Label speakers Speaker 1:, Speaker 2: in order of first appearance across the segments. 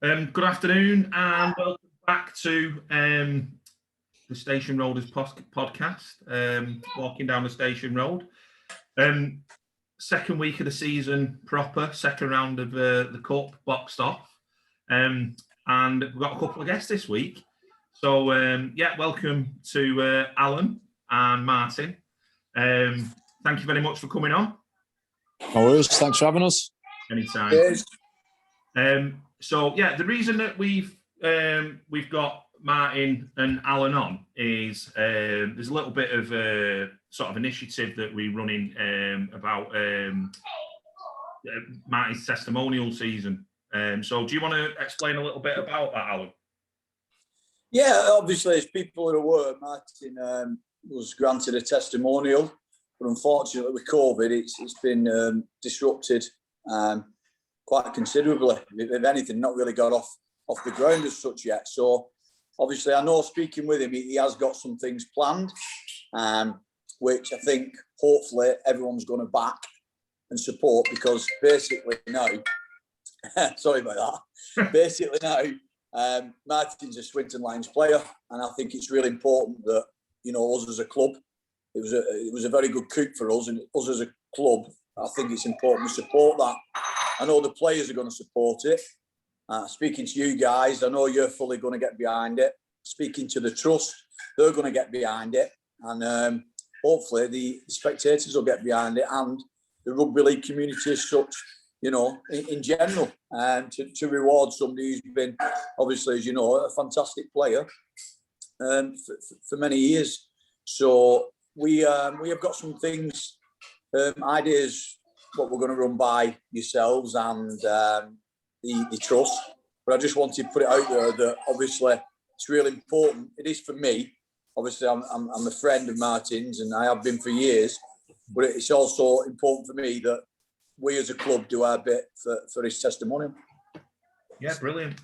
Speaker 1: Good afternoon and welcome back to the Station Roaders podcast, walking down the Station Road. Second week of the season proper, second round of the Cup boxed off. And we've got a couple of guests this week. So, welcome to Alan and Martin. Thank you very much for coming on.
Speaker 2: No worries, thanks for having us.
Speaker 1: Anytime.
Speaker 2: Cheers.
Speaker 1: The reason that we've got Martin and Alan on is there's a little bit of a sort of initiative that we're running about Martin's testimonial season. So do you want to explain a little bit about that, Alan?
Speaker 3: Yeah, obviously, as people are aware, Martin was granted a testimonial, but unfortunately with COVID, it's been disrupted quite considerably. If anything, not really got off the ground as such yet. So obviously, I know speaking with him, he has got some things planned, which I think hopefully everyone's going to back and support, because basically now, sorry about that, basically now, Martin's a Swinton Lions player, and I think it's really important that, you know, us as a club, it was a very good coup for us, and us as a club, I think it's important to support that. I know the players are going to support it. Speaking to you guys, I know you're fully going to get behind it. Speaking to the trust, they're going to get behind it. And hopefully the spectators will get behind it, and the rugby league community as such, you know, in general, to reward somebody who's been, obviously, as you know, a fantastic player for many years. So we have got some things, ideas, what we're going to run by yourselves and the trust. But I just wanted to put it out there that obviously it's really important. It is for me. Obviously, I'm a friend of Martin's, and I have been for years. But it's also important for me that we as a club do our bit for his testimonial.
Speaker 1: Yeah, brilliant.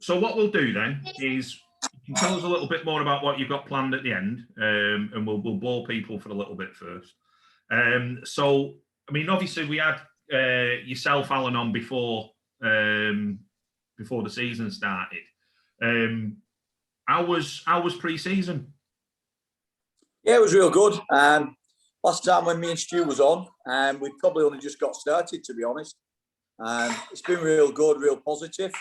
Speaker 1: So what we'll do then is you can tell us a little bit more about what you've got planned at the end, and we'll bore people for a little bit first. So, I mean, obviously we had yourself, Alan, on before the season started. How was pre-season?
Speaker 3: Yeah, it was real good. Last time when me and Stu was on, we probably only just got started, to be honest. It's been real good, real positive.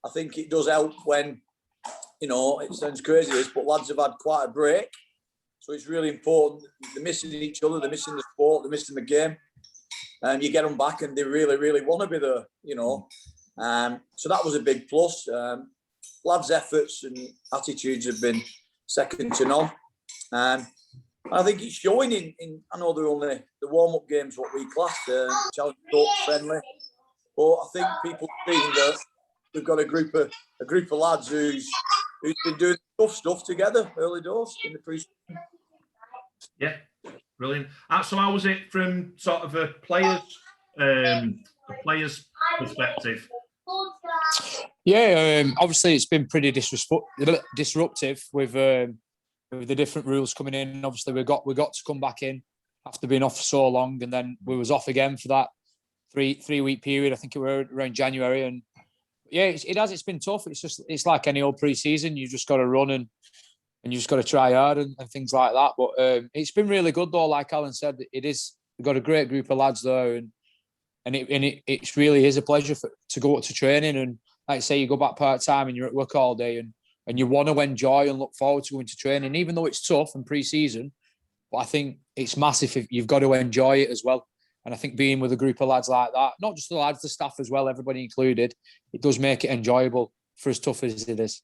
Speaker 3: I think it does help when, you know, it sounds crazy, but lads have had quite a break. So it's really important. They're missing each other, they're missing the sport, they're missing the game. You get them back and they really, really want to be there, you know. So that was a big plus. Lads' efforts and attitudes have been second to none. I think it's showing in I know they're only the warm-up games, what we class, challenge friendly. But I think people see that we've got a group of lads who's been doing tough stuff together early doors in the pre-season.
Speaker 1: Yeah, brilliant. So how was it from sort of a player's perspective?
Speaker 2: Yeah, obviously it's been pretty disruptive with the different rules coming in. Obviously we got to come back in after being off for so long, and then we was off again for that three week period. I think it was around January, and yeah, it's been tough. It's like any old pre-season. You just got to run and you just got to try hard and things like that. But it's been really good though. Like Alan said, it is. We've got a great group of lads there, and it really is a pleasure to go up to training. And like I say, you go back part time and you're at work all day, and you want to enjoy and look forward to going to training, even though it's tough and pre-season. But I think it's massive if you've got to enjoy it as well. And I think being with a group of lads like that, not just the lads, the staff as well, everybody included, it does make it enjoyable for as tough as it is.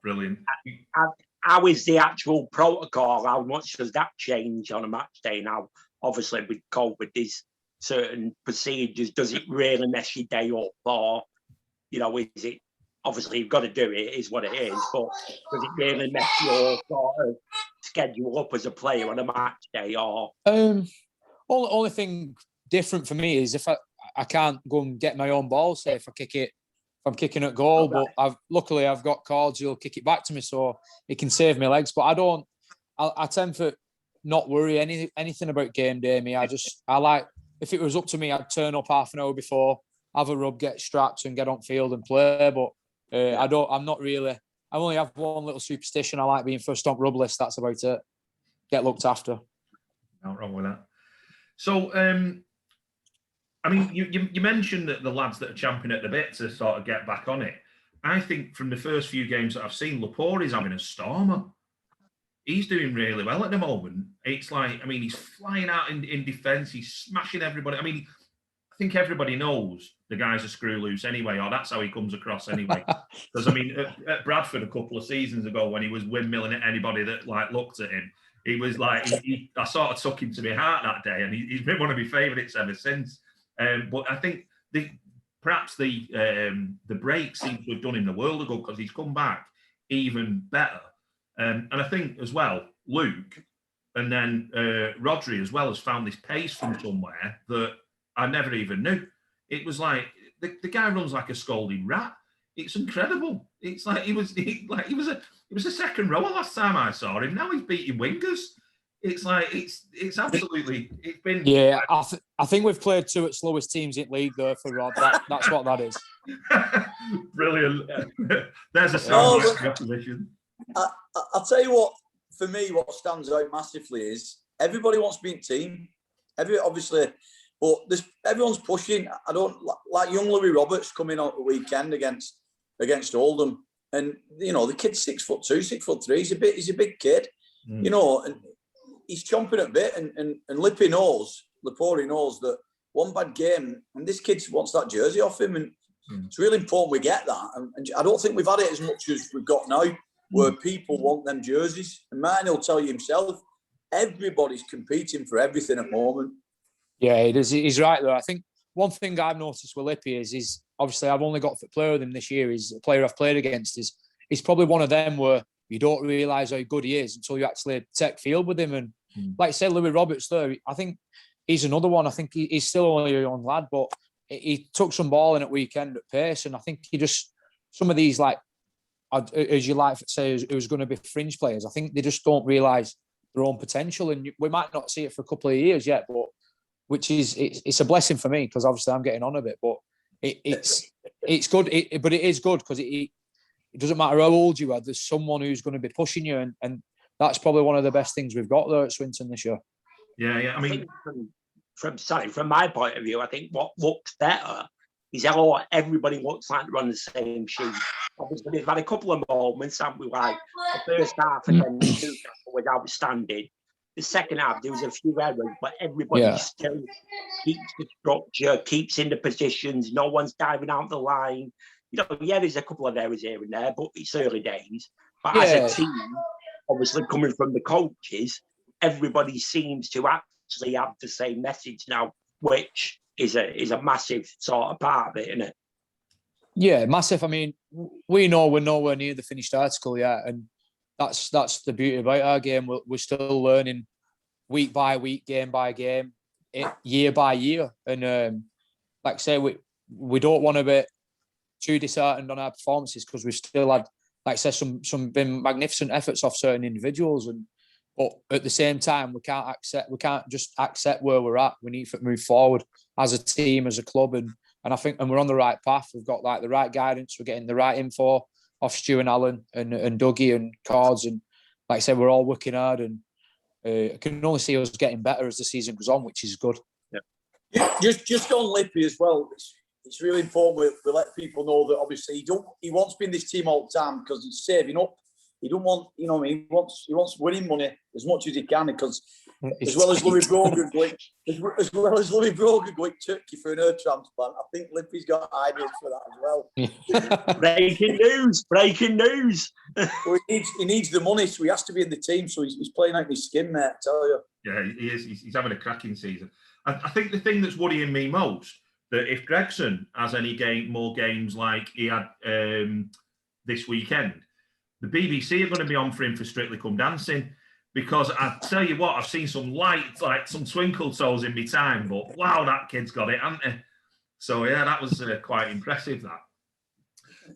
Speaker 1: Brilliant.
Speaker 4: How is the actual protocol? How much does that change on a match day now? Obviously, with COVID, there's certain procedures. Does it really mess your day up? Or, you know, is it, obviously you've got to do it, is what it is, but does it really mess your sort of schedule up as a player on a match day? Or
Speaker 2: only thing different for me is if I can't go and get my own ball, say if I'm kicking at goal, okay. But luckily I've got cords who'll kick it back to me, so it can save me legs. But I tend to not worry anything about game day. I like, if it was up to me, I'd turn up half an hour before, have a rub, get strapped, and get on field and play. But I'm not really. I only have one little superstition. I like being first on rub list. That's about it. Get looked after.
Speaker 1: Not wrong with that. So, I mean, you mentioned that the lads that are champing at the bit to sort of get back on it. I think from the first few games that I've seen, Laporis having a stormer. He's doing really well at the moment. It's like, I mean, he's flying out in defence. He's smashing everybody. I mean, I think everybody knows the guy's a screw loose anyway, or that's how he comes across anyway. Because, I mean, at Bradford a couple of seasons ago when he was windmilling at anybody that, like, looked at him, he was like, I sort of took him to my heart that day, and he's been one of my favourites ever since. But I think perhaps the break seems to have done him the world of good because he's come back even better. And I think as well, Luke and then Rodri as well has found this pace from somewhere that I never even knew. It was like the guy runs like a scolding rat. It's incredible. It's like he was a second rower last time I saw him. Now he's beating wingers. It's like it's absolutely. It's been.
Speaker 2: Yeah, I think we've played two at slowest teams in league though for Rod. That's what that is.
Speaker 1: Brilliant. There's a sound for the opposition.
Speaker 3: I'll tell you what. For me, what stands out massively is everybody wants to be in team. Obviously, but everyone's pushing. I don't like young Louis Roberts coming out the weekend against Oldham, and you know the kid's 6'2", 6'3". He's a big kid, you know, and he's chomping at a bit. And Lapori knows that one bad game, and this kid wants that jersey off him, and it's really important we get that. And I don't think we've had it as much as we've got now, where people want them jerseys. And Martin will tell you himself, everybody's competing for everything at the moment.
Speaker 2: Yeah, it is. He's right though. I think one thing I've noticed with Lippy is obviously I've only got fit player with him this year. He's a player I've played against. He's probably one of them where you don't realise how good he is until you actually take field with him. And like I said, Louis Roberts there, I think he's another one. I think he's still only a young lad, but he took some ball in at weekend at pace. And I think he just, some of these, like, as you like to say, who's going to be fringe players, I think they just don't realise their own potential. And we might not see it for a couple of years yet, but it's a blessing for me because obviously I'm getting on a bit, but it's good. But it is good because it doesn't matter how old you are. There's someone who's going to be pushing you, and that's probably one of the best things we've got there at Swinton this year.
Speaker 1: Yeah. I mean,
Speaker 4: from my point of view, I think what looks better is how everybody looks like they're on the same sheet. Obviously, we've had a couple of moments, haven't we? Like the first half against Newcastle was outstanding. The second half, there was a few errors, but everybody still keeps the structure, keeps in the positions. No one's diving out the line. You know, there's a couple of errors here and there, but it's early days. But as a team, obviously coming from the coaches, everybody seems to actually have the same message now, which is a massive sort of part of it, isn't it?
Speaker 2: Yeah, massive. I mean, we know we're nowhere near the finished article yet, and that's the beauty about our game. We're still learning week by week, game by game, year by year. And like I say, we don't want to be too disheartened on our performances because we've still had, like I said, some been magnificent efforts off certain individuals. But at the same time, we can't just accept where we're at. We need to move forward as a team, as a club, and I think we're on the right path. We've got like the right guidance. We're getting the right info off Stu and Alan and Dougie and Cords, and like I said, we're all working hard, and I can only see us getting better as the season goes on, which is good.
Speaker 3: Yeah. Just on Lippy as well. It's really important we let people know that obviously he wants to be in this team all the time because he's saving up. He don't want, you know what I mean? He wants winning money as much as he can because as well as Louis Brogan going Turkey for an ear transplant, I think Lippy's got ideas for that as well.
Speaker 4: Breaking news.
Speaker 3: Well, he needs the money, so he has to be in the team. So he's playing out his skin, mate, I tell you.
Speaker 1: Yeah, he is. He's having a cracking season. I think the thing that's worrying me most, that if Gregson has any more games like he had this weekend, the BBC are going to be on for him for Strictly Come Dancing, because I tell you what, I've seen some lights, like some twinkle toes in my time, but wow, that kid's got it, hasn't he? So yeah, that was quite impressive, that.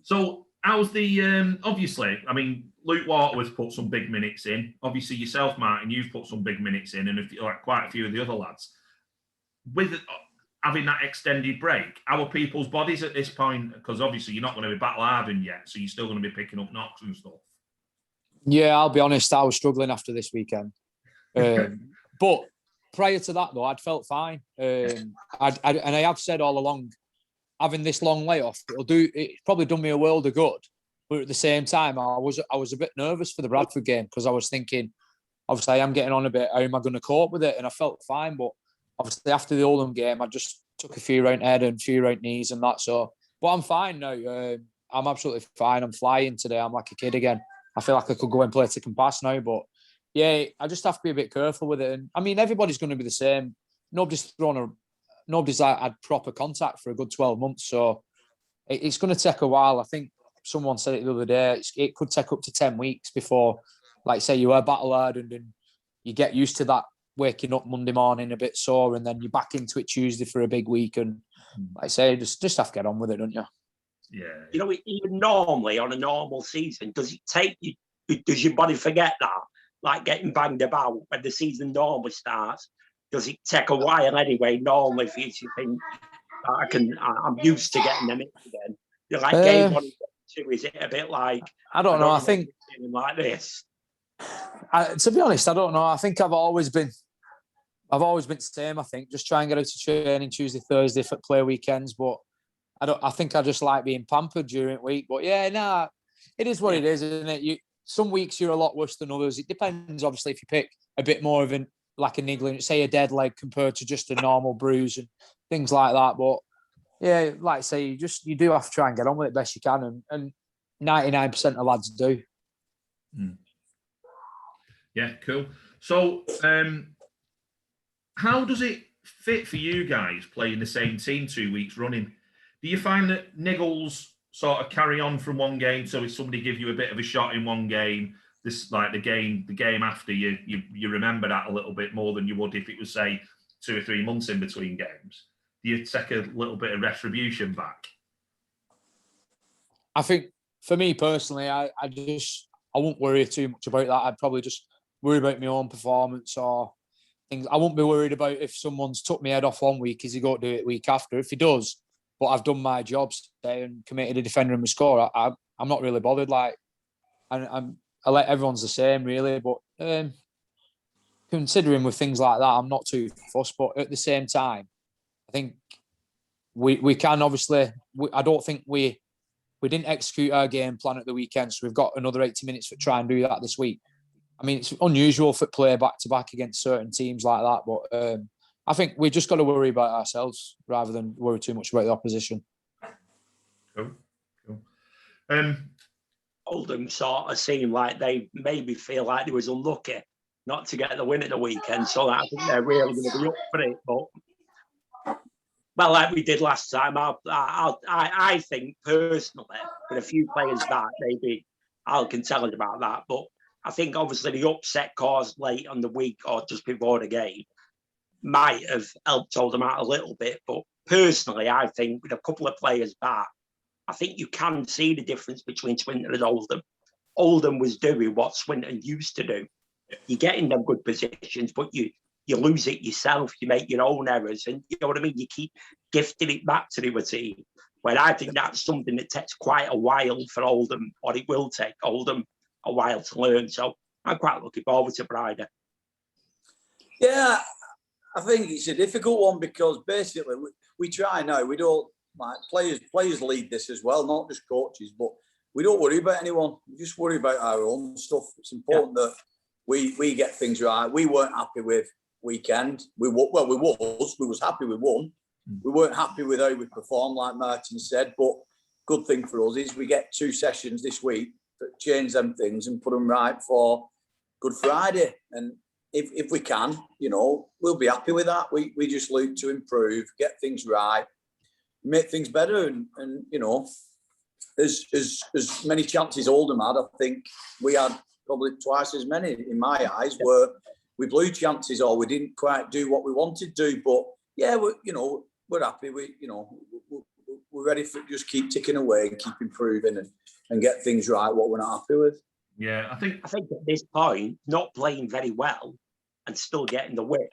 Speaker 1: So how's the, obviously, I mean, Luke Waterworth put some big minutes in. Obviously yourself, Martin, you've put some big minutes in, and quite a few of the other lads. having that extended break, how are people's bodies at this point? Because obviously you're not going to be battle hardened yet, so you're still going to be picking up knocks and stuff.
Speaker 2: Yeah, I'll be honest, I was struggling after this weekend. But prior to that, though, I'd felt fine. And I have said all along, having this long layoff, it's probably done me a world of good. But at the same time, I was a bit nervous for the Bradford game because I was thinking, obviously, I am getting on a bit. How am I going to cope with it? And I felt fine. But obviously, after the Oldham game, I just took a few round head and a few round knees and that. So, but I'm fine now. I'm absolutely fine. I'm flying today. I'm like a kid again. I feel like I could go and play tick and pass now. But yeah, I just have to be a bit careful with it. And I mean, everybody's going to be the same. Nobody's had proper contact for a good 12 months. So it's going to take a while. I think someone said it the other day. It could take up to 10 weeks before, like say, you are battle hardened and you get used to that waking up Monday morning a bit sore, and then you're back into it Tuesday for a big week. And like I say, just have to get on with it, don't you?
Speaker 1: Yeah.
Speaker 4: You know, even normally on a normal season, does it take you? Does your body forget that? Like getting banged about when the season normally starts, does it take a while anyway? Normally, for you to think, I'm used to getting them in again. You're like game 1 and 2. Is it a bit like
Speaker 2: I don't know. I think
Speaker 4: like this.
Speaker 2: To be honest, I don't know. I think I've always been the same. I think just try and get out to training Tuesday, Thursday for play weekends. But I think I just like being pampered during the week. But yeah, it is what it is, isn't it? Some weeks you're a lot worse than others. It depends, obviously, if you pick a bit more of like a niggling, say a dead leg compared to just a normal bruise and things like that. But yeah, like I say, you do have to try and get on with it best you can, and 99% of lads do.
Speaker 1: Yeah, cool. So, how does it fit for you guys playing the same team 2 weeks running? Do you find that niggles sort of carry on from one game? So if somebody give you a bit of a shot in one game, this like the game after you remember that a little bit more than you would if it was say 2 or 3 months in between games. Do you take a little bit of retribution back?
Speaker 2: I think for me personally, I won't worry too much about that. I'd probably just worry about my own performance or things. I won't be worried about if someone's took my head off 1 week, is he going to do it week after? If he does, but I've done my job today and committed a defender and a score, I'm not really bothered. Like, I let everyone's the same really, but considering with things like that, I'm not too fussed. But at the same time, I think we can obviously. I don't think we didn't execute our game plan at the weekend, so we've got another 80 minutes to try and do that this week. I mean, it's unusual for play back to back against certain teams like that, but I think we just got to worry about ourselves rather than worry too much about the opposition.
Speaker 1: Cool.
Speaker 4: Oldham sort of seemed like they maybe feel like they was unlucky not to get the win at the weekend, so I think they're really going to be up for it. But well, like we did last time, I think personally, with a few players back, maybe Al can tell us about that. But I think obviously the upset caused late on the week or just before the game might have helped Oldham out a little bit. But personally, I think with a couple of players back, I think you can see the difference between Swinton and Oldham. Oldham was doing what Swinton used to do. You get in them good positions, but you lose it yourself. You make your own errors, and you know what I mean. You keep gifting it back to the other team. When I think that's something that takes quite a while for Oldham, or it will take Oldham a while to learn. So I'm quite looking forward to Bryder.
Speaker 3: Yeah, I think it's a difficult one because basically we try now. We don't like players lead this as well, not just coaches, but we don't worry about anyone. We just worry about our own stuff. It's important that we get things right. We weren't happy with weekend. We was happy we won. We weren't happy with how we performed, like Martin said. But good thing for us is we get 2 sessions this week that change them things and put them right for Good Friday. And if we can, we'll be happy with that. We just look to improve, get things right, make things better, and as many chances Oldham had, I think we had probably twice as many in my eyes where we blew chances or we didn't quite do what we wanted to do. But yeah, we're happy. We're ready to just keep ticking away and keep improving and get things right. What we're not happy with.
Speaker 1: Yeah, I think
Speaker 4: at this point, not playing very well and still getting the win,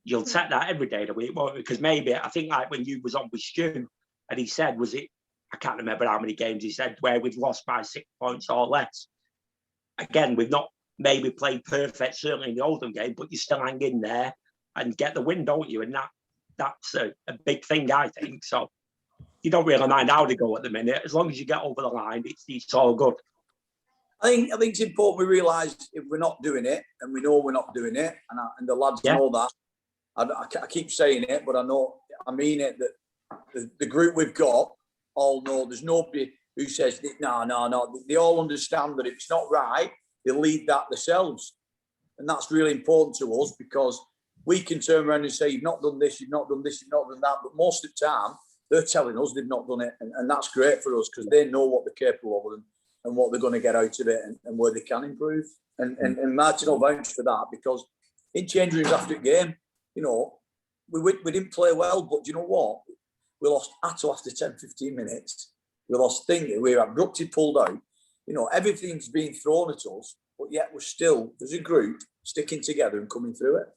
Speaker 4: you'll set that every day of the week, won't you? Because maybe, I think like when you was on with Stu, and he said, was it, I can't remember how many games he said, where we've lost by 6 points or less. Again, we've not maybe played perfect, certainly in the Oldham game, but you still hang in there and get the win, don't you? And that's a big thing, I think. So you don't really mind how they go at the minute. As long as you get over the line, it's all good.
Speaker 3: I think it's important we realise if we're not doing it, and we know we're not doing it, and the lads know that. I keep saying it, but I mean it, that the group we've got all know there's nobody who says, no. They all understand that if it's not right, they lead that themselves. And that's really important to us, because we can turn around and say, you've not done this, you've not done this, you've not done that. But most of the time, they're telling us they've not done it. And that's great for us, because they know what they're capable of and what they're going to get out of it and where they can improve. And Martin will vouch for that, because in change rooms after the game, you know, we didn't play well, but do you know what? We lost Atto after 10, 15 minutes. We lost Thingy. We were abruptly pulled out. You know, everything's being thrown at us, but yet we're still, as a group, sticking together and coming through it.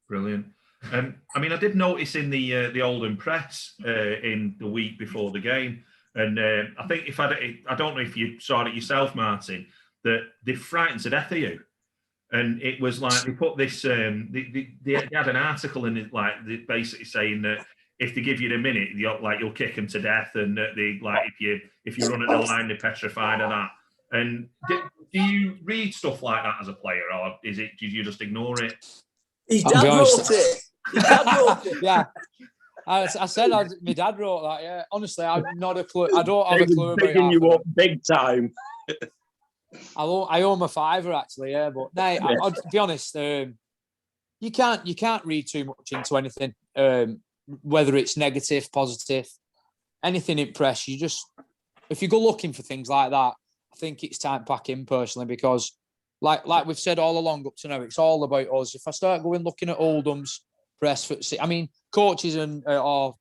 Speaker 1: Brilliant. I mean, I did notice in the Oldham press in the week before the game, and I think I don't know if you saw it yourself, Martin, that they frightened to death of you. And it was like they put this. They had an article in it, like basically saying that if they give you a minute, you'll kick them to death, and that they like if you run at the line, they're petrified of that. And do you read stuff like that as a player, or do you just ignore it?
Speaker 3: His dad wrote it. His dad wrote it.
Speaker 2: Yeah. I said my dad wrote that. Yeah, honestly, I've not a clue. I don't have a clue about
Speaker 4: picking you up big time.
Speaker 2: I owe him a fiver actually. Yeah, but no, I'll be honest. You can't read too much into anything, whether it's negative, positive, anything in press. You just, if you go looking for things like that, I think it's time to pack in personally, because like we've said all along up to now, it's all about us. If I start going looking at Oldham's press, I mean, coaches and or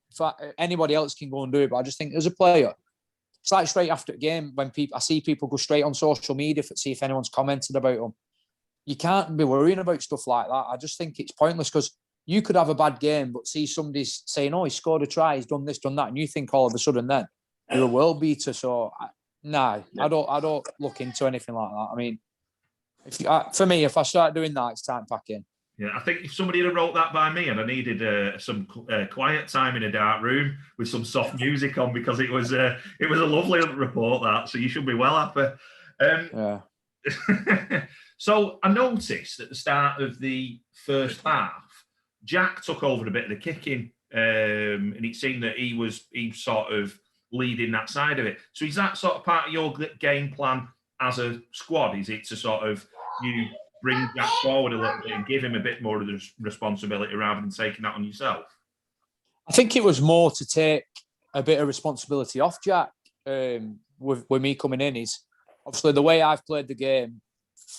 Speaker 2: anybody else can go and do it, but I just think as a player, it's like straight after the game when I see people go straight on social media to see if anyone's commented about them. You can't be worrying about stuff like that. I just think it's pointless, because you could have a bad game, but see somebody saying, "Oh, he scored a try, he's done this, done that," and you think all of a sudden then you're a world beater. So I don't look into anything like that. I mean, for me, if I start doing that, it's time to pack in.
Speaker 1: Yeah, I think if somebody had wrote that by me and I needed some quiet time in a dark room with some soft music on, because it was a lovely report, that. So you should be well happy.
Speaker 2: Yeah.
Speaker 1: So I noticed at the start of the first half, Jack took over a bit of the kicking, and it seemed that he was sort of leading that side of it. So is that sort of part of your game plan as a squad? Is it to sort of you bring Jack forward a little bit and give him a bit more of the responsibility rather than taking that on yourself?
Speaker 2: I think it was more to take a bit of responsibility off Jack. With me coming in, is obviously the way I've played the game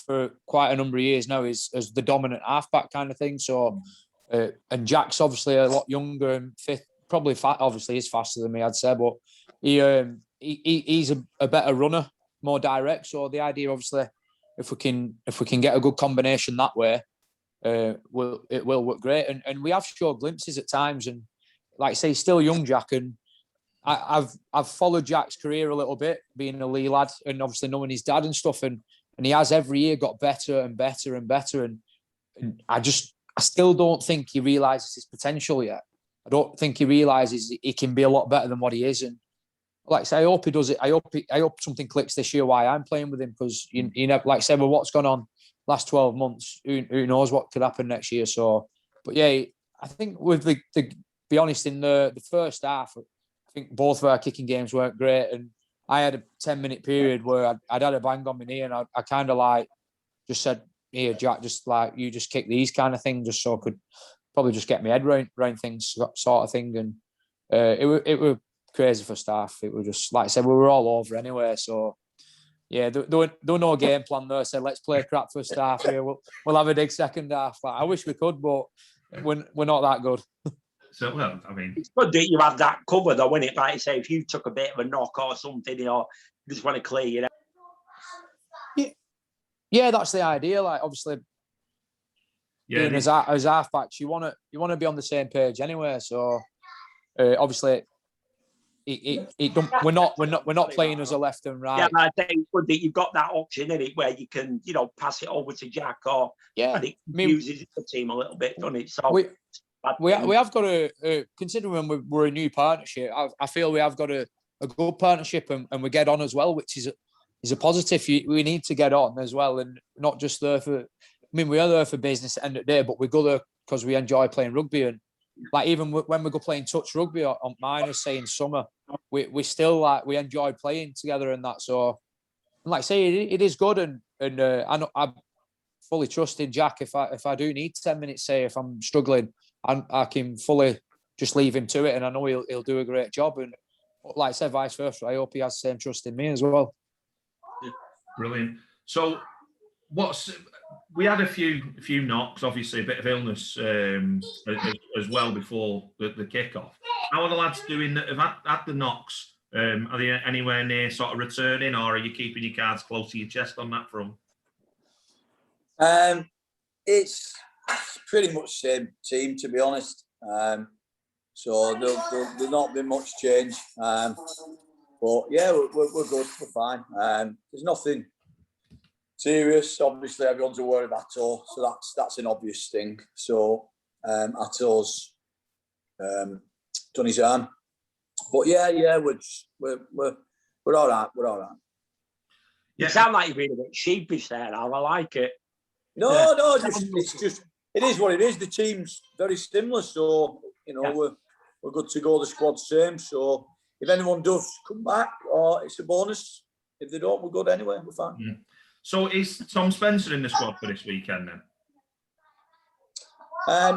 Speaker 2: for quite a number of years now is as the dominant halfback kind of thing. So, and Jack's obviously a lot younger and fit, probably obviously he's faster than me, I'd say, but he's a better runner, more direct. So the idea, obviously, if we can get a good combination that way, it will work great. And we have showed glimpses at times. And like I say, he's still young, Jack. And I've followed Jack's career a little bit, being a Lee lad, and obviously knowing his dad and stuff. And he has every year got better and better and better. And I still don't think he realises his potential yet. I don't think he realises he can be a lot better than what he is. And like I say, I hope he does it. I hope something clicks this year while I'm playing with him, because you know, like I said, with what's gone on last 12 months, who knows what could happen next year. So, but yeah, I think with the be honest, in the first half, I think both of our kicking games weren't great, and I had a 10-minute period where I'd had a bang on my knee, and I kind of like just said, "Here, Jack, just like you just kick these kind of thing, just so I could probably just get my head round things, sort of thing." And it were crazy for staff. It was just like I said, we were all over anyway. So yeah, there were no game plan there. Said let's play crap first half here. We'll have a dig second half. Like, I wish we could, but we're not that good.
Speaker 1: So, well, I mean,
Speaker 4: it's good that you have that cover, though, isn't it? Like you say, if you took a bit of a knock or something, you know, you just want to clear you out.
Speaker 2: Yeah, that's the idea. Like, obviously,
Speaker 1: Yeah,
Speaker 2: as halfbacks, you want to be on the same page anyway. So obviously, it don't, we're not playing as a left and right.
Speaker 4: Yeah, but I think it's good that you've got that option in it where you can, pass it over to Jack, or and it uses the team a little bit, doesn't it? So we
Speaker 2: have got a considering we're a new partnership. I feel we have got a good partnership and we get on as well, which is a positive. We need to get on as well, and not just there for. I mean, we are there for business at the end of the day, but we go there because we enjoy playing rugby. And like even when we go playing touch rugby on minors, say in summer, we still we enjoy playing together and that. So, like I say, it is good, and I fully trust in Jack. If I do need 10 minutes, say if I'm struggling, I can fully just leave him to it, and I know he'll do a great job. And like I said, vice versa. I hope he has the same trust in me as well.
Speaker 1: Brilliant. So, we had a few knocks, obviously a bit of illness as well before the kickoff. How are the lads doing that have had the knocks? Are they anywhere near sort of returning, or are you keeping your cards close to your chest on that front?
Speaker 3: It's pretty much same team, to be honest. So there'll not be much change. But yeah, we're good. We're fine. There's nothing serious. Obviously, everyone's aware of Atto, so that's an obvious thing. So Atto's done his arm. But yeah, we're all right. We're all right.
Speaker 4: You sound like you're being a bit sheepish there, Al. I like it.
Speaker 3: No, it's just it is what it is. The team's very similar, so we're good to go. The squad's same. So if anyone does come back, it's a bonus. If they don't, we're good anyway. We're fine.
Speaker 1: Mm. So is Tom Spencer in the squad for this weekend then?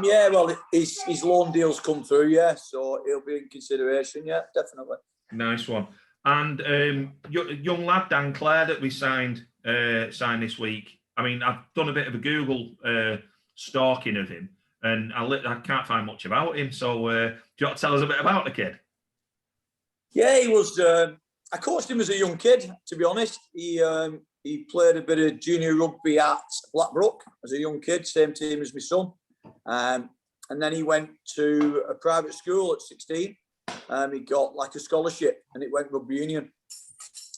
Speaker 3: Yeah, well, his loan deal's come through, yeah, so he'll be in consideration, yeah, definitely.
Speaker 1: Nice one. And young lad Dan Clare that we signed this week. I mean, I've done a bit of a Google stalking of him, and I can't find much about him. So, do you want to tell us a bit about the kid?
Speaker 3: Yeah, he was. I coached him as a young kid. To be honest, he played a bit of junior rugby at Blackbrook as a young kid, same team as my son. And then he went to a private school at 16. He got like a scholarship, and it went rugby union.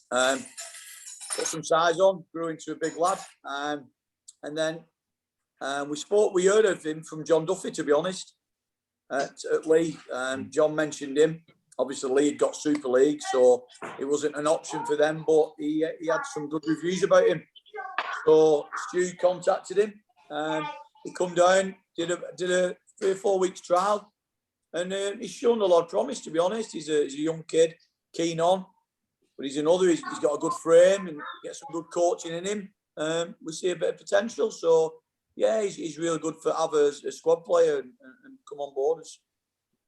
Speaker 3: Put some size on, grew into a big lad. And then we heard of him from John Duffy, to be honest, at Lee. John mentioned him. Obviously, Lee had got Super League, so it wasn't an option for them, but he had some good reviews about him. So Stu contacted him. He come down, did a 3 or 4 weeks trial, and he's shown a lot of promise, to be honest. He's a young kid, keen on, but he's got a good frame and get some good coaching in him. We see a bit of potential, so yeah, he's really good for have a squad player and come on board.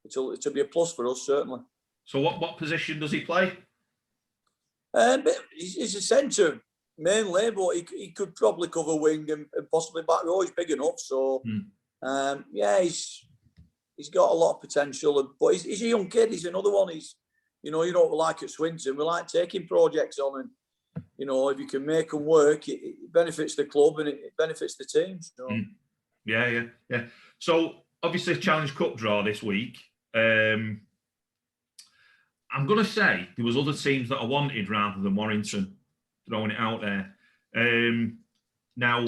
Speaker 3: It'll be a plus for us, certainly.
Speaker 1: So what position does he play?
Speaker 3: He's a centre mainly, but he could probably cover wing and possibly back row. He's big enough, so yeah, he's got a lot of potential. But he's a young kid. He's another one. You know what we like at Swinton. We like taking projects on, and if you can make them work, it benefits the club and it benefits the team. So.
Speaker 1: Yeah. So obviously, Challenge Cup draw this week. I'm going to say there was other teams that I wanted rather than Warrington, throwing it out there. Now,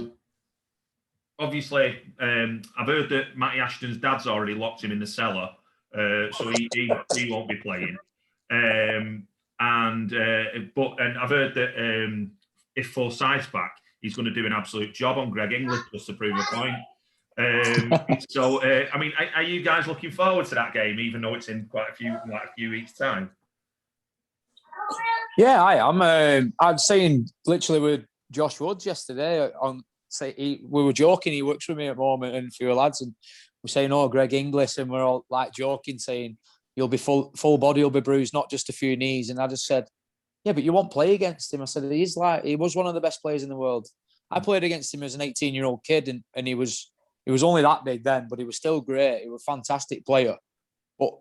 Speaker 1: obviously, I've heard that Matty Ashton's dad's already locked him in the cellar, so he won't be playing. But I've heard that if Forsyth's back, he's going to do an absolute job on Greg English just to prove a point. I mean, are you guys looking forward to that game, even though it's in quite a few weeks' time?
Speaker 2: Yeah, I am. I'm saying literally with Josh Woods yesterday. We were joking. He works with me at the moment, and a few lads, and we're saying, "Oh, Greg English," and we're all like joking, saying, "You'll be full body, you'll be bruised, not just a few knees." And I just said, "Yeah, but you won't play against him." I said, he was one of the best players in the world. I played against him as an 18-year-old kid, and he was only that big then, but he was still great. He was a fantastic player. But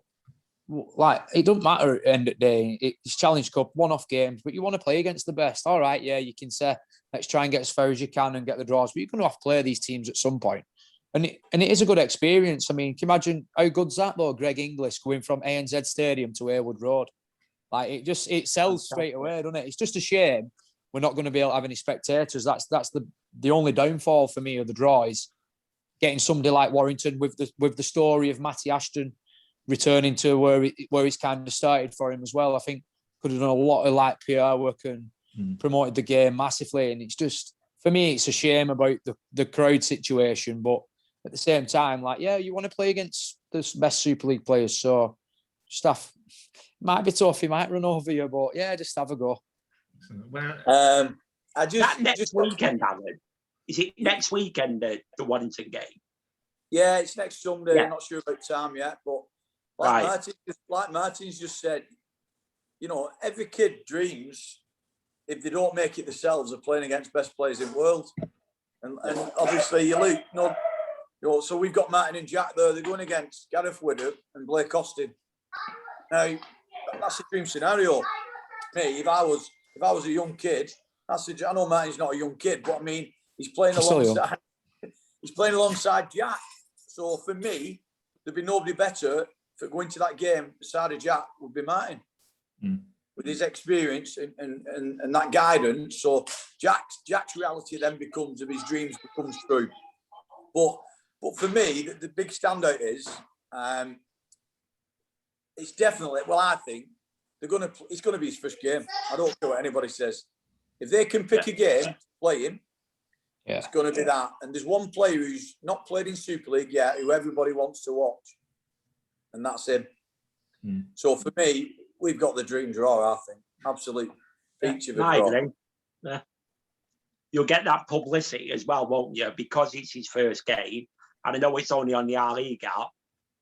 Speaker 2: like, it doesn't matter at the end of the day. It's Challenge Cup, one-off games, but you want to play against the best. All right, yeah, you can say, let's try and get as far as you can and get the draws, but you're going to have to play these teams at some point. And it is a good experience. I mean, can you imagine how good's that though? Greg Inglis going from ANZ Stadium to Haywood Road, like it sells straight away, doesn't it? It's just a shame we're not going to be able to have any spectators. That's the only downfall for me of the draw is getting somebody like Warrington with the story of Matty Ashton returning to where it's kind of started for him as well. I think could have done a lot of like PR work and promoted the game massively. And it's just, for me, it's a shame about the crowd situation. But at the same time, like, yeah, you want to play against the best Super League players. So stuff might be tough. He might run over you, but yeah, just have a go.
Speaker 3: I just
Speaker 4: next weekend, Alan. Is it next weekend, the Warrington game?
Speaker 3: Yeah, it's next Sunday.
Speaker 4: Yeah.
Speaker 3: I'm not sure about time yet, but like Martin's just said, you know, every kid dreams, if they don't make it themselves, of playing against best players in the world. And obviously, you know, so we've got Martin and Jack there. They're going against Gareth Widdop and Blake Austin. Now, that's a dream scenario. Me, if I was a young kid, I know Martin's not a young kid, but I mean, he's playing alongside Jack. So for me, there'd be nobody better for going to that game beside of Jack would be Martin. With his experience and that guidance. So Jack's reality then becomes, of his dreams becomes true. But for me, the big standout is it's definitely, well, I think it's gonna be his first game. I don't care what anybody says. If they can pick a game to play him, it's gonna be that. And there's one player who's not played in Super League yet, who everybody wants to watch, and that's him. So for me, we've got the dream draw, I think. Absolute feature of a draw.
Speaker 4: Yeah. You'll get that publicity as well, won't you? Because it's his first game. And I know it's only on the R-League app,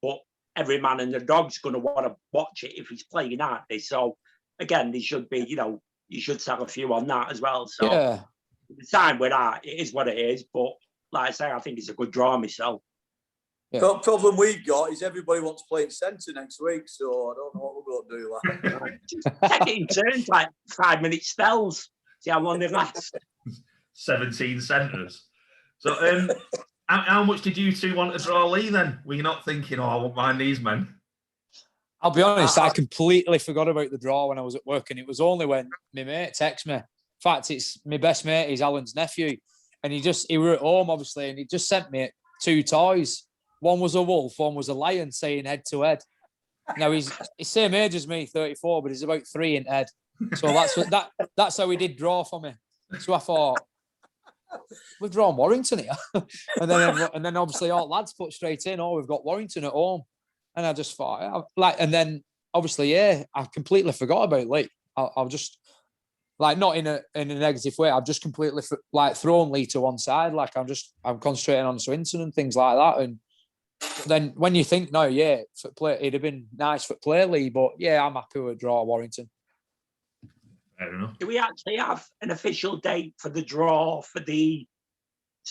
Speaker 4: but every man and the dog's going to want to watch it if he's playing, aren't they? So, again, there should be, you know, you should sell a few on that as well. So, the time with that, it is what it is. But, like I say, I think it's a good draw myself.
Speaker 3: Yeah. The problem we've got is everybody wants to play in centre next week, so I don't know what we're going to do. Like.
Speaker 4: Take it in turns, like 5-minute spells. See how long they last.
Speaker 1: 17 centres. So, how much did you two want to draw Lee then? Were you not thinking, I won't mind these men?
Speaker 2: I'll be honest, I completely forgot about the draw when I was at work, and it was only when my mate texted me. In fact, it's my best mate, he's Alan's nephew, and he were at home, obviously, and he just sent me 2 toys. One was a wolf, one was a lion, saying head to head. Now he's same age as me, 34, but he's about 3 in head. So that's how he did draw for me. So I thought, we've drawn Warrington here. and then obviously all lads put straight in, we've got Warrington at home. And I just thought, and then obviously, I completely forgot about Lee. I'll just, not in a negative way, I've just completely thrown Lee to one side. I'm concentrating on Swinton and things like that. And then when you think, it'd have been nice for play Lee, but I'm happy with draw Warrington.
Speaker 1: I don't know.
Speaker 4: Do we actually have an official date for the draw for the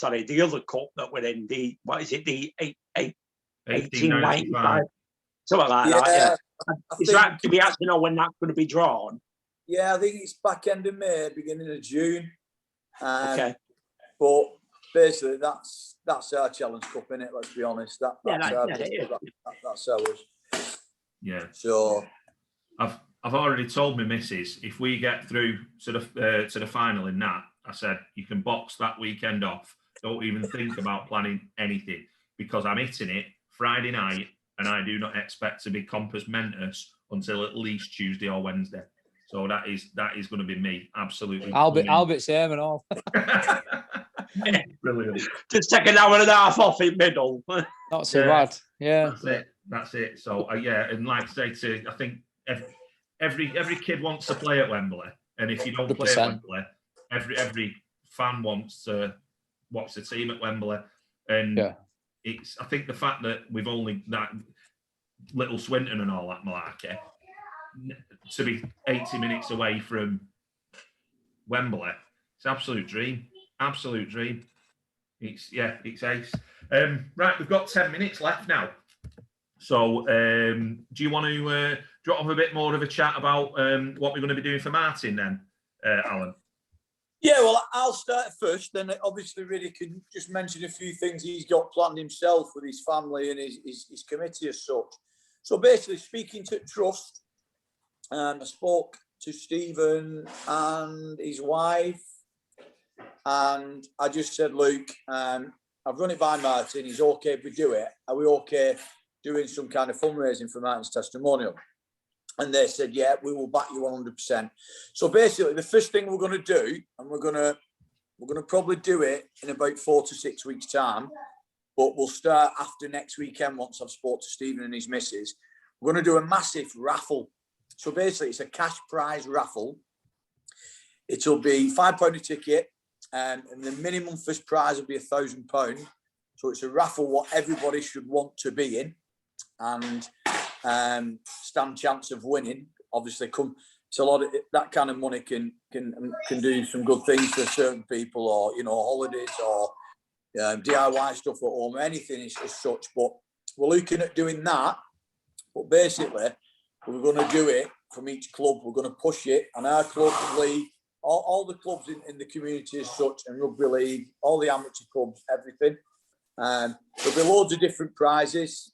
Speaker 4: other cup that we're in? The 1895? Something like that. Yeah. Do we actually know when that's going to be drawn?
Speaker 3: Yeah, I think it's back end of May, beginning of June.
Speaker 4: Okay.
Speaker 3: But basically, that's our Challenge Cup, innit? Let's be honest. That's ours.
Speaker 1: Yeah.
Speaker 3: So
Speaker 1: I've already told my missus, if we get through to the final in that, I said you can box that weekend off. Don't even think about planning anything, because I'm hitting it Friday night, and I do not expect to be compos mentis until at least Tuesday or Wednesday. So that is going to be me. Absolutely.
Speaker 2: I'll be same and all.
Speaker 1: Brilliant.
Speaker 4: Just take an hour and a half off in middle.
Speaker 2: Not so bad. Yeah.
Speaker 1: That's it. So and like I say, I think every kid wants to play at Wembley, and if you don't
Speaker 2: 100%.
Speaker 1: play at Wembley, every fan wants to watch the team at Wembley. And I think the fact that we've only that little Swinton and all that malarkey to be 80 minutes away from Wembley, it's an absolute dream. Absolute dream. It's ace. Right, we've got 10 minutes left now. So do you want to drop off a bit more of a chat about what we're going to be doing for Martin then, Alan?
Speaker 3: Yeah, well, I'll start first. Then obviously Riddy can just mention a few things he's got planned himself with his family and his committee as such. So basically, speaking to Trust, I spoke to Stephen and his wife, and I just said, Luke, I've run it by Martin. He's okay if we do it. Are we okay doing some kind of fundraising for Martin's testimonial? And they said, yeah, we will back you 100%. So basically, the first thing we're going to do, and we're going to probably do it in about 4 to 6 weeks' time, but we'll start after next weekend once I've spoke to Stephen and his missus. We're going to do a massive raffle. So basically, it's a cash prize raffle. It'll be £5 a ticket, and the minimum first prize will be £1,000. So it's a raffle what everybody should want to be in, and stand chance of winning. Obviously, it's a lot of that kind of money can do some good things for certain people, or holidays, or DIY stuff at home, anything as such. But we're looking at doing that. But basically, we're going to do it from each club. We're going to push it, and our club, league, all the clubs in the community as such, and rugby league, all the amateur clubs, everything. There'll be loads of different prizes.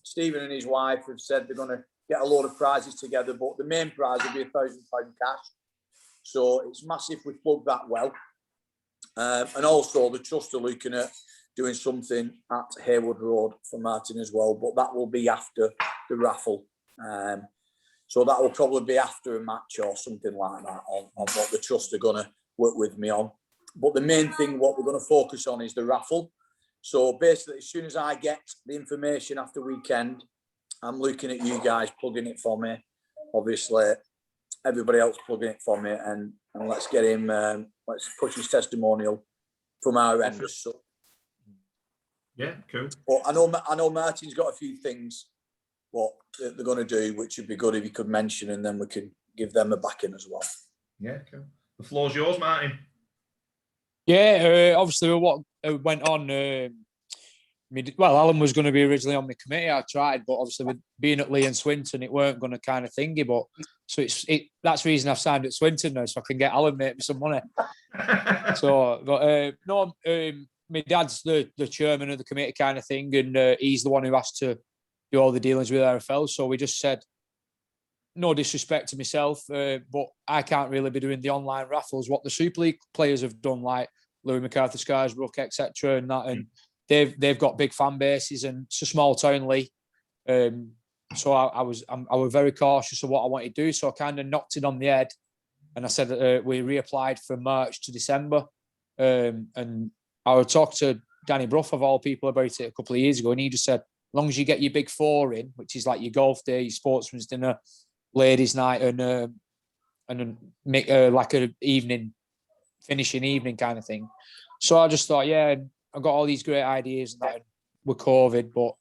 Speaker 3: Stephen and his wife have said they're going to get a load of prizes together, but the main prize will be £1,000 cash. So it's massive. We plug that well. And also the Trust are looking at doing something at Haywood Road for Martin as well, but that will be after the raffle. So that will probably be after a match or something like that on what the Trust are going to work with me on. But the main thing, what we're going to focus on is the raffle. So basically, as soon as I get the information after weekend, I'm looking at you guys plugging it for me. Obviously, everybody else plugging it for me, and let's get him. Let's push his testimonial from our end. So,
Speaker 1: yeah, cool.
Speaker 3: but I know Martin's got a few things what they're going to do, which would be good if you could mention, and then we can give them a backing as well.
Speaker 1: Yeah, cool. The floor's yours, Martin.
Speaker 2: Yeah, obviously what went on. Alan was going to be originally on my committee. I tried, but obviously with being at Lee and Swinton, it weren't going to kind of thingy. But so that's the reason I've signed at Swinton now, so I can get Alan make me some money. My dad's the chairman of the committee kind of thing, and he's the one who has to do all the dealings with RFL. So we just said, no disrespect to myself, but I can't really be doing the online raffles. What the Super League players have done, like Louis MacArthur, Scarsbrook, etc., and that, and they've got big fan bases, and it's a small town, Lee. So I was very cautious of what I wanted to do. So I kind of knocked it on the head, and I said we reapplied from March to December, and I would talk to Danny Brough of all people about it a couple of years ago, and he just said, as long as you get your big four in, which is like your golf day, your sportsman's dinner, ladies' night, and make like a finishing evening kind of thing. So I just thought, yeah, I've got all these great ideas and that with COVID, but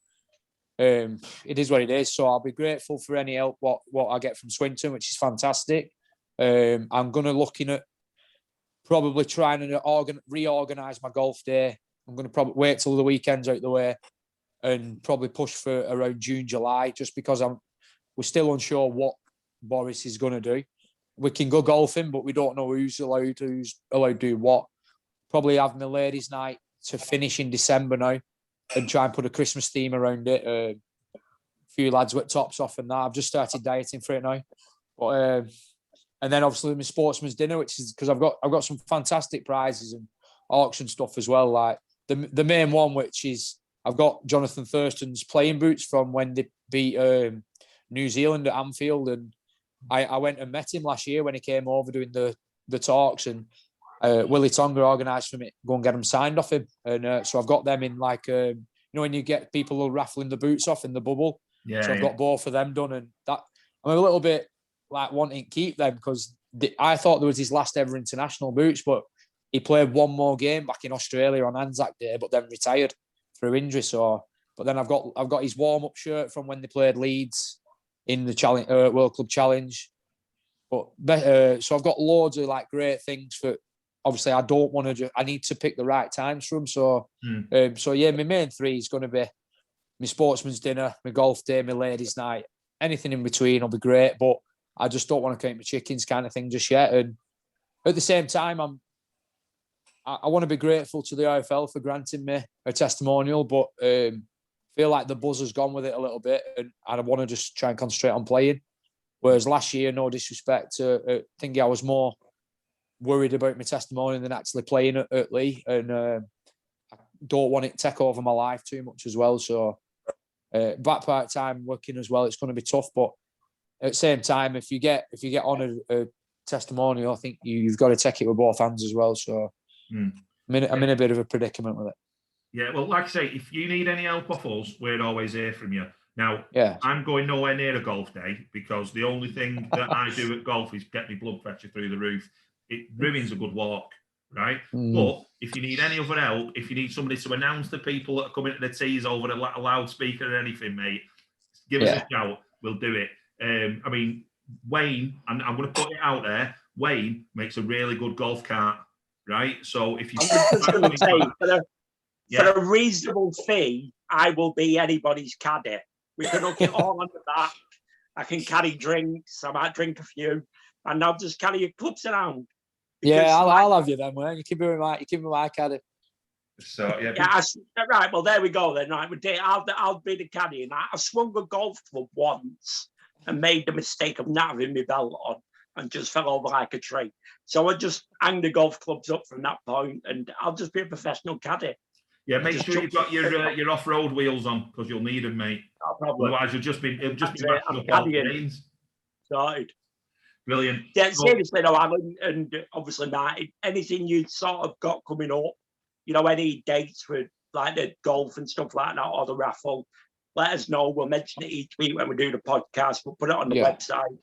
Speaker 2: it is what it is. So I'll be grateful for any help what I get from Swinton, which is fantastic. I'm gonna looking at probably trying to reorganise my golf day. I'm gonna probably wait till the weekend's out the way and probably push for around June, July, just because we're still unsure what Boris is going to do. We can go golfing, but we don't know who's allowed to do what. Probably have my ladies' night to finish in December now and try and put a Christmas theme around it. A few lads with tops off and that. I've just started dieting for it now. But and then obviously my sportsman's dinner, which is because I've got some fantastic prizes and auction stuff as well. Like the main one, which is I've got Jonathan Thurston's playing boots from when they beat New Zealand at Anfield, and I went and met him last year when he came over doing the talks, and Willie Tonga organised for me to go and get them signed off him, and so I've got them in like when you get people raffling the boots off in the bubble.
Speaker 1: Yeah.
Speaker 2: So I've got both of them done, and that I'm a little bit like wanting to keep them because I thought there was his last ever international boots, but he played one more game back in Australia on Anzac Day, but then retired through injury. So, but then I've got his warm up shirt from when they played Leeds in the challenge World Club Challenge. But so I've got loads of like great things for. Obviously, I don't want to. I need to pick the right times for them. So, so yeah, my main three is going to be my sportsman's dinner, my golf day, my ladies' night. Anything in between will be great, but I just don't want to count my chickens kind of thing just yet. And at the same time, I want to be grateful to the IFL for granting me a testimonial, but feel like the buzz has gone with it a little bit, and I want to just try and concentrate on playing. Whereas last year, no disrespect to Thingy, I was more worried about my testimonial than actually playing at Lee, and I don't want it to take over my life too much as well. So back part time working as well, it's going to be tough. But at the same time, if you get on a testimonial, I think you've got to take it with both hands as well. So I'm in a bit of a predicament with it.
Speaker 1: Yeah, well, like I say, if you need any help off us, we'd always hear from you. Now,
Speaker 2: Yeah.
Speaker 1: I'm going nowhere near a golf day because the only thing that I do at golf is get my blood pressure through the roof. It ruins a good walk, right? But if you need any other help, if you need somebody to announce the people that are coming to the tees over a loudspeaker or anything, mate, give us a shout. We'll do it. I mean, Wayne, and I'm going to put it out there, Wayne makes a really good golf cart, right? So if you...
Speaker 4: For a reasonable fee, I will be anybody's caddy. We can hook it all on the back. I can carry drinks. I might drink a few, and I'll just carry your clubs around.
Speaker 2: Yeah, I'll have you then, mate. You keep me my caddy.
Speaker 1: So yeah,
Speaker 4: right. Well, there we go then. Right, I'll be the caddy. And I swung a golf club once and made the mistake of not having my belt on and just fell over like a tree. So I just hang the golf clubs up from that point, and I'll just be a professional caddy.
Speaker 1: Yeah, make sure you've got your off-road wheels on because you'll need them, mate.
Speaker 4: No problem.
Speaker 1: Otherwise, it'll just be matching up all the greens.
Speaker 4: Sorted.
Speaker 1: Brilliant.
Speaker 4: Yeah, seriously, though, Alan, and obviously, Matt, anything you sort of got coming up, you know, any dates with like the golf and stuff like that, or the raffle, let us know. We'll mention it each week when we do the podcast. We'll put it on the website.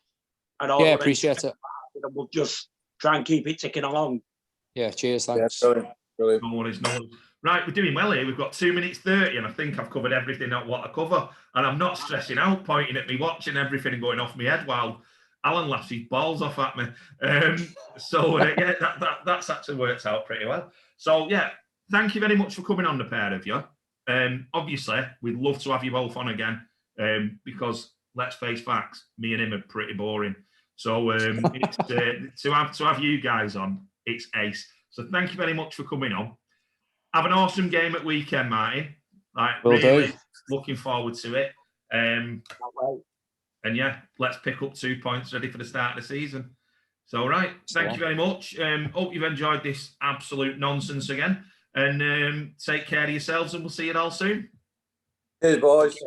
Speaker 4: And all
Speaker 2: appreciate it.
Speaker 4: And we'll just try and keep it ticking along.
Speaker 2: Yeah, cheers. Thanks.
Speaker 3: Yeah, brilliant.
Speaker 1: No worries. Right, we're doing well here. We've got 2 minutes 30, and I think I've covered everything I want to cover. And I'm not stressing out, pointing at me, watching everything and going off my head while Alan laughs his balls off at me. Yeah, that's actually worked out pretty well. So, yeah, thank you very much for coming on, the pair of you. Obviously, we'd love to have you both on again because, let's face facts, me and him are pretty boring. So, to have you guys on, it's ace. So, thank you very much for coming on. Have an awesome game at weekend, Martin. Really looking forward to it. And yeah, let's pick up 2 points ready for the start of the season. So, right, thank you very much. Hope you've enjoyed this absolute nonsense again. And take care of yourselves, and we'll see you all soon.
Speaker 3: Cheers, boys.